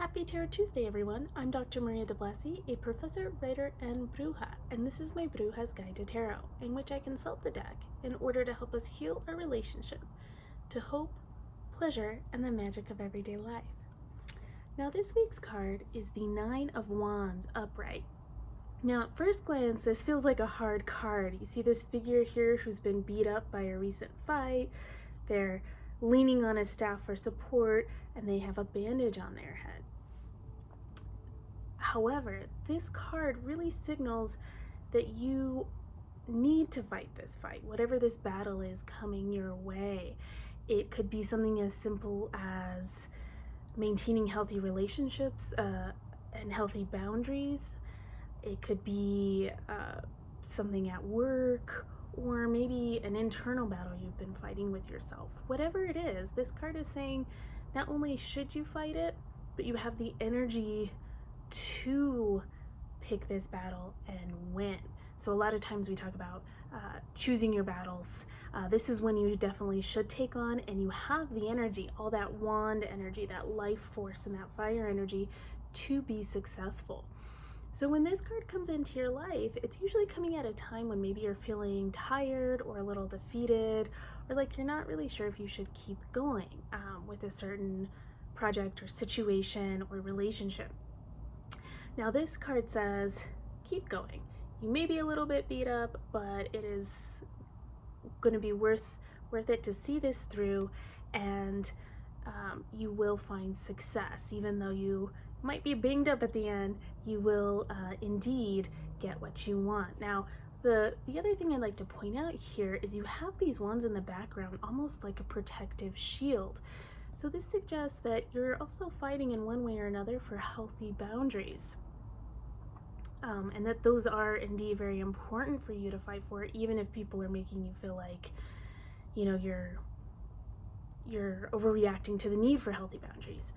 Happy Tarot Tuesday, everyone. I'm Dr. Maria de Blasi, a professor, writer, and Bruja, and this is my Bruja's Guide to Tarot, in which I consult the deck in order to help us heal our relationship to hope, pleasure, and the magic of everyday life. Now, this week's card is the Nine of Wands upright. Now, at first glance, this feels like a hard card. You see this figure here who's been beat up by a recent fight. They're leaning on a staff for support, and they have a bandage on their head. However, this card really signals that you need to fight this fight, whatever this battle is coming your way. It could be something as simple as maintaining healthy relationships and healthy boundaries. It could be something at work, or maybe an internal battle you've been fighting with yourself. Whatever it is, this card is saying not only should you fight it, but you have the energy to pick this battle and win. So a lot of times we talk about choosing your battles. This is when you definitely should take on, and you have the energy, all that wand energy, that life force, and that fire energy to be successful. So when this card comes into your life, it's usually coming at a time when maybe you're feeling tired or a little defeated, or like you're not really sure if you should keep going with a certain project or situation or relationship. Now this card says, keep going. You may be a little bit beat up, but it is going to be worth it to see this through, and you will find success. Even though you might be banged up at the end, you will indeed get what you want. Now, the other thing I'd like to point out here is you have these wands in the background, almost like a protective shield. So this suggests that you're also fighting in one way or another for healthy boundaries. And that those are indeed very important for you to fight for, even if people are making you feel like, you know, you're overreacting to the need for healthy boundaries.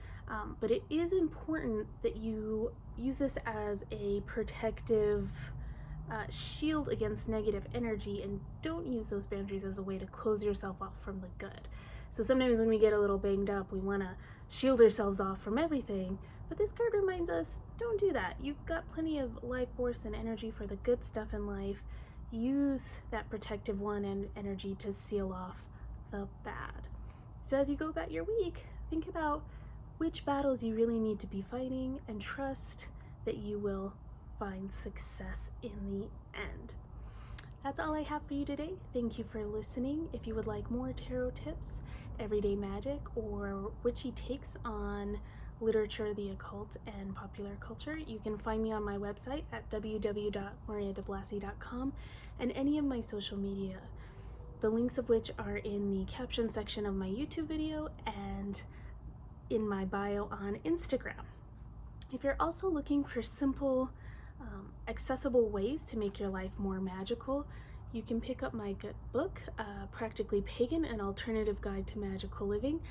But it is important that you use this as a protective shield against negative energy, and don't use those boundaries as a way to close yourself off from the good. So sometimes when we get a little banged up, we want to shield ourselves off from everything, but this card reminds us, don't do that. You've got plenty of life force and energy for the good stuff in life. Use that protective one and energy to seal off the bad. So as you go about your week, think about which battles you really need to be fighting, and trust that you will find success in the end. That's all I have for you today. Thank you for listening. If you would like more tarot tips, everyday magic, or witchy takes on literature, the occult, and popular culture, you can find me on my website at www.mariadeblasi.com and any of my social media, the links of which are in the caption section of my YouTube video and in my bio on Instagram. If you're also looking for simple, accessible ways to make your life more magical, you can pick up my good book, Practically Pagan, An Alternative Guide to Magical Living,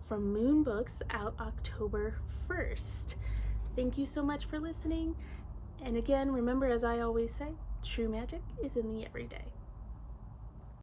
from Moon Books, out October 1st. Thank you so much for listening. And again, remember, as I always say, true magic is in the everyday.